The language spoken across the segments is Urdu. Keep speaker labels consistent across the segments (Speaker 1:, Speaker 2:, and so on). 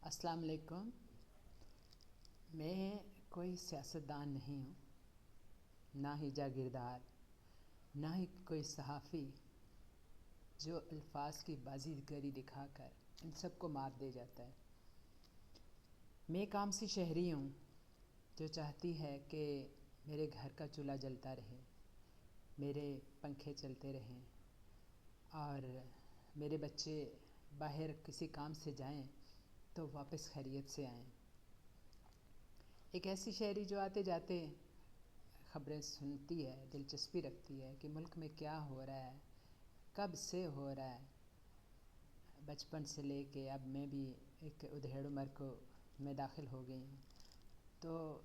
Speaker 1: السلام علیکم. میں کوئی سیاستدان نہیں ہوں، نہ ہی جاگیردار، نہ ہی کوئی صحافی جو الفاظ کی بازی گری دکھا کر ان سب کو مات دے جاتا ہے. میں ایک عام سی شہری ہوں جو چاہتی ہے کہ میرے گھر کا چولہا جلتا رہے، میرے پنکھے چلتے رہیں اور میرے بچے باہر کسی کام سے جائیں تو واپس خیریت سے آئیں. ایک ایسی شہری جو آتے جاتے خبریں سنتی ہے، دلچسپی رکھتی ہے کہ ملک میں کیا ہو رہا ہے، کب سے ہو رہا ہے. بچپن سے لے کے اب میں بھی ایک ادھیڑ عمر کو میں داخل ہو گئی ہوں. تو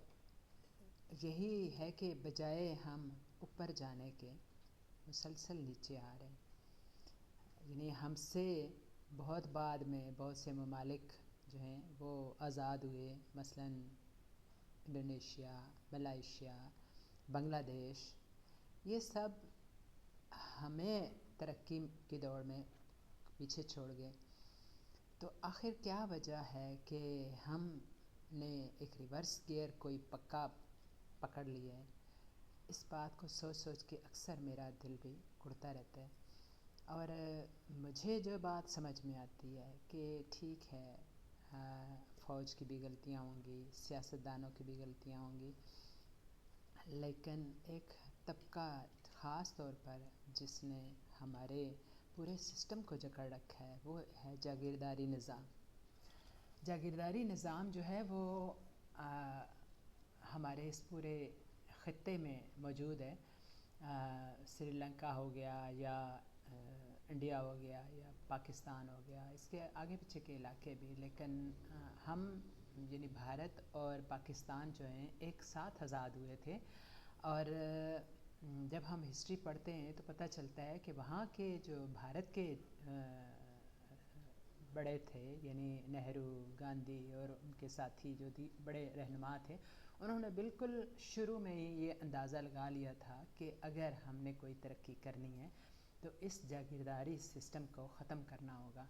Speaker 1: یہی ہے کہ بجائے ہم اوپر جانے کے مسلسل نیچے آ رہے ہیں. یعنی ہم سے بہت بعد میں بہت سے ممالک جو ہیں وہ آزاد ہوئے، مثلاً انڈونیشیا، ملائیشیا، بنگلہ دیش. یہ سب ہمیں ترقی کی دوڑ میں پیچھے چھوڑ گئے. تو آخر کیا وجہ ہے کہ ہم نے ایک ریورس گیئر کوئی پکا پکڑ لیا ہے؟ اس بات کو سوچ سوچ کے اکثر میرا دل بھی گھڑتا رہتا ہے. اور مجھے جو بات سمجھ میں آتی ہے کہ ٹھیک ہے، فوج کی بھی غلطیاں ہوں گی، سیاستدانوں کی بھی غلطیاں ہوں گی، لیکن ایک طبقہ خاص طور پر جس نے ہمارے پورے سسٹم کو جکڑ رکھا ہے وہ ہے جاگیرداری نظام. جاگیرداری نظام جو ہے وہ ہمارے اس پورے خطے میں موجود ہے. سری لنکا ہو گیا یا انڈیا ہو گیا یا پاکستان ہو گیا، اس کے آگے پیچھے کے علاقے بھی، لیکن ہم یعنی بھارت اور پاکستان جو ہیں ایک ساتھ آزاد ہوئے تھے. اور جب ہم ہسٹری پڑھتے ہیں تو پتہ چلتا ہے کہ وہاں کے جو بھارت کے بڑے تھے، یعنی نہرو، گاندھی اور ان کے ساتھی جو بڑے رہنما تھے، انہوں نے بالکل شروع میں ہی یہ اندازہ لگا لیا تھا کہ اگر ہم نے کوئی ترقی کرنی ہے تو اس جاگیرداری سسٹم کو ختم کرنا ہوگا.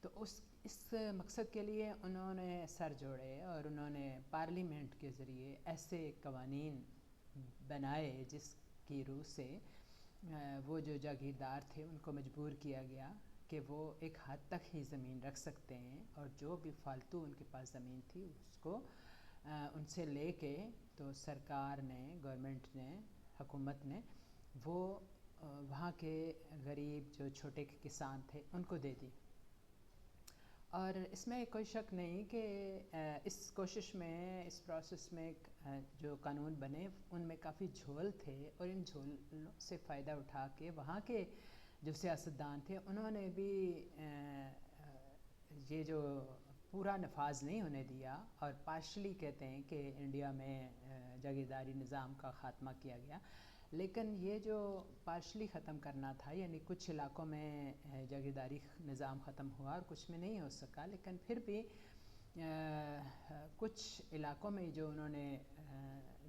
Speaker 1: تو اس مقصد کے لیے انہوں نے سر جوڑے اور انہوں نے پارلیمنٹ کے ذریعے ایسے قوانین بنائے جس کی روح سے وہ جو جاگیردار تھے ان کو مجبور کیا گیا کہ وہ ایک حد تک ہی زمین رکھ سکتے ہیں، اور جو بھی فالتو ان کے پاس زمین تھی اس کو ان سے لے کے تو سرکار نے، گورنمنٹ نے، حکومت نے وہ وہاں کے غریب جو چھوٹے کسان تھے ان کو دے دی. اور اس میں کوئی شک نہیں کہ اس کوشش میں، اس پروسیس میں جو قانون بنے ان میں کافی جھول تھے، اور ان جھولوں سے فائدہ اٹھا کے وہاں کے جو سیاستدان تھے انہوں نے بھی یہ جو پورا نفاذ نہیں ہونے دیا. اور پارشلی کہتے ہیں کہ انڈیا میں جاگیرداری نظام کا خاتمہ کیا گیا، لیکن یہ جو پارشلی ختم کرنا تھا، یعنی کچھ علاقوں میں جاگیرداری نظام ختم ہوا اور کچھ میں نہیں ہو سکا، لیکن پھر بھی کچھ علاقوں میں جو انہوں نے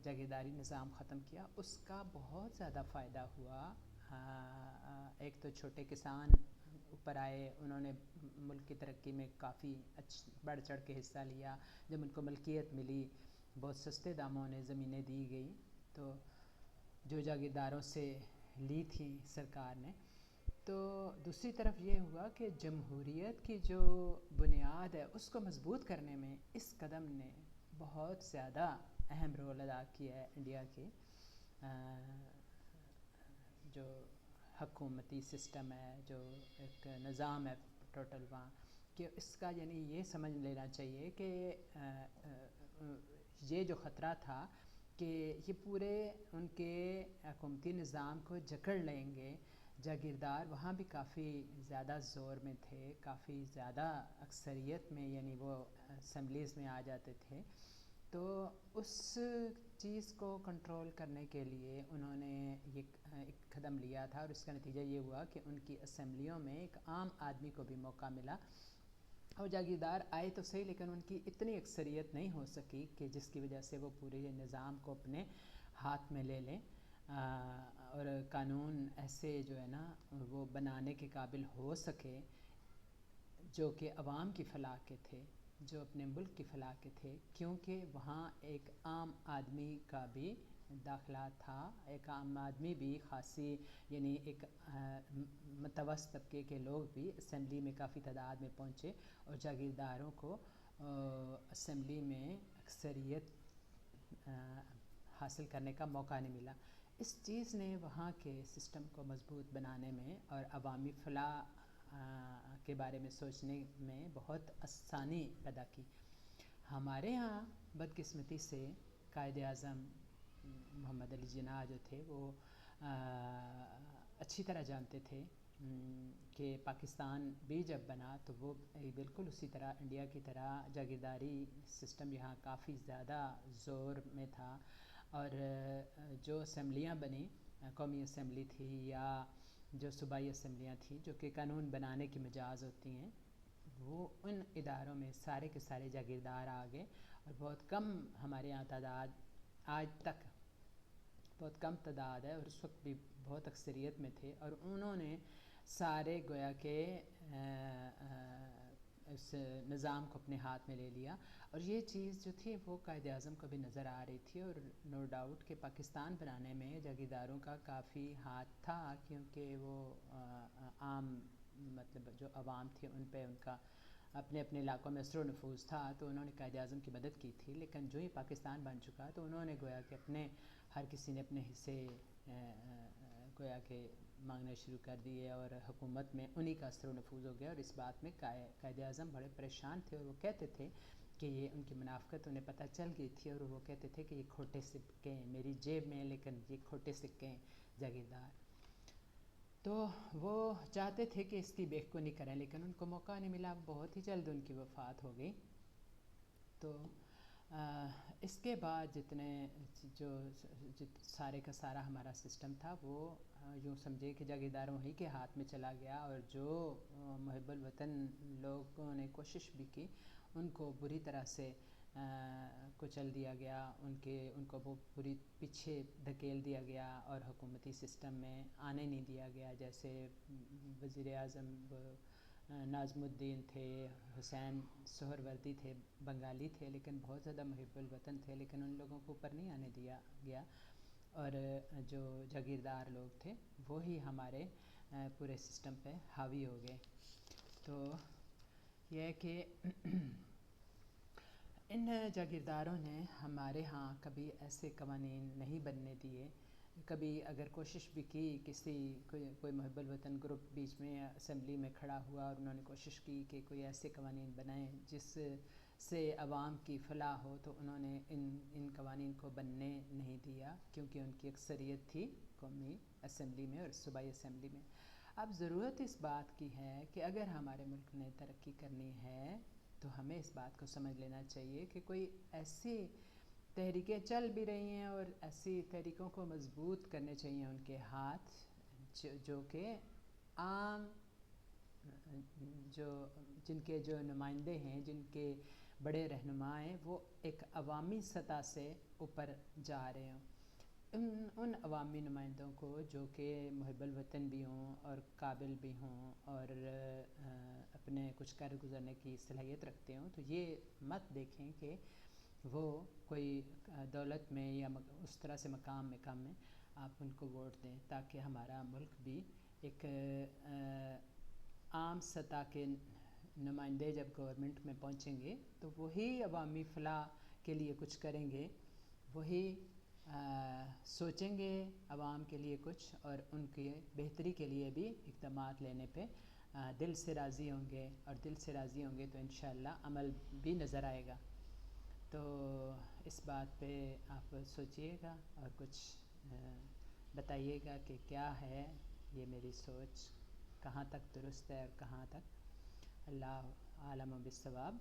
Speaker 1: جاگیرداری نظام ختم کیا اس کا بہت زیادہ فائدہ ہوا. ایک تو چھوٹے کسان اوپر آئے، انہوں نے ملک کی ترقی میں کافی بڑھ چڑھ کے حصہ لیا. جب ان کو ملکیت ملی، بہت سستے داموں نے زمینیں دی گئی تو جو جاگیرداروں سے لی تھی سرکار نے. تو دوسری طرف یہ ہوا کہ جمہوریت کی جو بنیاد ہے اس کو مضبوط کرنے میں اس قدم نے بہت زیادہ اہم رول ادا کیا ہے. انڈیا کے جو حکومتی سسٹم ہے، جو ایک نظام ہے ٹوٹل وہاں، کہ اس کا یعنی یہ سمجھ لینا چاہیے کہ یہ جو خطرہ تھا کہ یہ پورے ان کے حکومتی نظام کو جکڑ لیں گے. جاگیردار وہاں بھی کافی زیادہ زور میں تھے، کافی زیادہ اکثریت میں، یعنی وہ اسمبلیز میں آ جاتے تھے. تو اس چیز کو کنٹرول کرنے کے لیے انہوں نے ایک قدم لیا تھا، اور اس کا نتیجہ یہ ہوا کہ ان کی اسمبلیوں میں ایک عام آدمی کو بھی موقع ملا. اور جاگیردار آئے تو صحیح، لیکن ان کی اتنی اکثریت نہیں ہو سکی کہ جس کی وجہ سے وہ پورے نظام کو اپنے ہاتھ میں لے لیں اور قانون ایسے جو ہے نا وہ بنانے کے قابل ہو سکے جو کہ عوام کی فلاح کے تھے. جو اپنے ملک کی فلاح کے تھے، کیونکہ وہاں ایک عام آدمی کا بھی داخلہ تھا، ایک عام آدمی بھی خاصی یعنی ایک متوسط طبقے کے لوگ بھی اسمبلی میں کافی تعداد میں پہنچے اور جاگیرداروں کو اسمبلی میں اکثریت حاصل کرنے کا موقع نہیں ملا۔ اس چیز نے وہاں کے سسٹم کو مضبوط بنانے میں اور عوامی فلاح کے بارے میں سوچنے میں بہت آسانی پیدا کی۔ ہمارے ہاں بدقسمتی سے قائد اعظم محمد علی جناح جو تھے وہ اچھی طرح جانتے تھے کہ پاکستان بھی جب بنا تو وہ بالکل اسی طرح انڈیا کی طرح جاگیرداری سسٹم یہاں کافی زیادہ زور میں تھا، اور جو اسمبلیاں بنیں، قومی اسمبلی تھی یا جو صوبائی اسمبلیاں تھیں جو کہ قانون بنانے کی مجاز ہوتی ہیں، وہ ان اداروں میں سارے کے سارے جاگیردار آ گئے، اور بہت کم ہمارے یہاں تعداد آج تک بہت کم تعداد ہے، اور اس وقت بھی بہت اکثریت میں تھے، اور انہوں نے سارے گویا کہ اس نظام کو اپنے ہاتھ میں لے لیا۔ اور یہ چیز جو تھی وہ قائد اعظم کو بھی نظر آ رہی تھی، اور نو ڈاؤٹ کہ پاکستان بنانے میں جاگیرداروں کا کافی ہاتھ تھا، کیونکہ وہ عام مطلب جو عوام تھے ان پہ ان کا اپنے اپنے علاقوں میں اثر و نفوذ تھا، تو انہوں نے قائد اعظم کی مدد کی تھی۔ لیکن جو ہی پاکستان بن چکا تو انہوں نے گویا کہ اپنے ہر کسی نے اپنے حصے گویا کہ مانگنے شروع کر دیے، اور حکومت میں انہی کا اثر و نفوذ ہو گیا، اور اس بات میں قائد اعظم بڑے پریشان تھے، اور وہ کہتے تھے کہ یہ ان کی منافقت انہیں پتہ چل گئی تھی، اور وہ کہتے تھے کہ یہ کھوٹے سکے ہیں میری جیب میں، لیکن یہ کھوٹے سکے ہیں جاگیردار۔ تو وہ چاہتے تھے کہ اس کی بےخونی کریں، لیکن ان کو موقع نہیں ملا، بہت ہی جلد ان کی وفات ہو گئی۔ تو اس کے بعد جتنے جو سارے کا سارا ہمارا سسٹم تھا وہ یوں سمجھے کہ جاگیرداروں ہی کے ہاتھ میں چلا گیا، اور جو محب الوطن لوگوں نے کوشش بھی کی ان کو بری طرح سے کچل دیا گیا، ان کو وہ پوری پیچھے دھکیل دیا گیا، اور حکومتی سسٹم میں آنے نہیں دیا گیا۔ جیسے وزیر اعظم ناظم الدین تھے، حسین سہروردی تھے، بنگالی تھے لیکن بہت زیادہ محب الوطن تھے، لیکن ان لوگوں کو اوپر نہیں آنے دیا گیا، اور جو جاگیردار لوگ تھے وہی ہمارے پورے سسٹم پہ حاوی ہو گئے۔ تو یہ ہے کہ ان جاگیرداروں نے ہمارے ہاں کبھی ایسے قوانین نہیں بننے دیے، کبھی اگر کوشش بھی کی کوئی محب الوطن گروپ بیچ میں اسمبلی میں کھڑا ہوا اور انہوں نے کوشش کی کہ کوئی ایسے قوانین بنائیں جس سے عوام کی فلاح ہو، تو انہوں نے ان قوانین کو بننے نہیں دیا، کیونکہ ان کی اکثریت تھی قومی اسمبلی میں اور صوبائی اسمبلی میں۔ اب ضرورت اس بات کی ہے کہ اگر ہمارے ملک نے ترقی کرنی ہے تو ہمیں اس بات کو سمجھ لینا چاہیے کہ کوئی ایسی تحریکیں چل بھی رہی ہیں، اور ایسی تحریکوں کو مضبوط کرنے چاہیے ان کے ہاتھ، جو کہ عام جن کے جو نمائندے ہیں، جن کے بڑے رہنما ہیں، وہ ایک عوامی سطح سے اوپر جا رہے ہوں۔ ان عوامی نمائندوں کو جو کہ محب الوطن بھی ہوں اور قابل بھی ہوں اور اپنے کچھ کر گزرنے کی صلاحیت رکھتے ہوں، تو یہ مت دیکھیں کہ وہ کوئی دولت میں یا اس طرح سے مقام میں کم ہے، آپ ان کو ووٹ دیں تاکہ ہمارا ملک بھی ایک عام سطح کے نمائندے جب گورنمنٹ میں پہنچیں گے تو وہی عوامی فلاح کے لیے کچھ کریں گے، وہی سوچیں گے عوام کے لیے کچھ، اور ان کے بہتری کے لیے بھی اقدامات لینے پہ دل سے راضی ہوں گے، اور دل سے راضی ہوں گے تو انشاءاللہ عمل بھی نظر آئے گا۔ تو اس بات پہ آپ سوچئے گا اور کچھ بتائیے گا کہ کیا ہے یہ میری سوچ، کہاں تک درست ہے اور کہاں تک۔ اللہ عالم بالصواب۔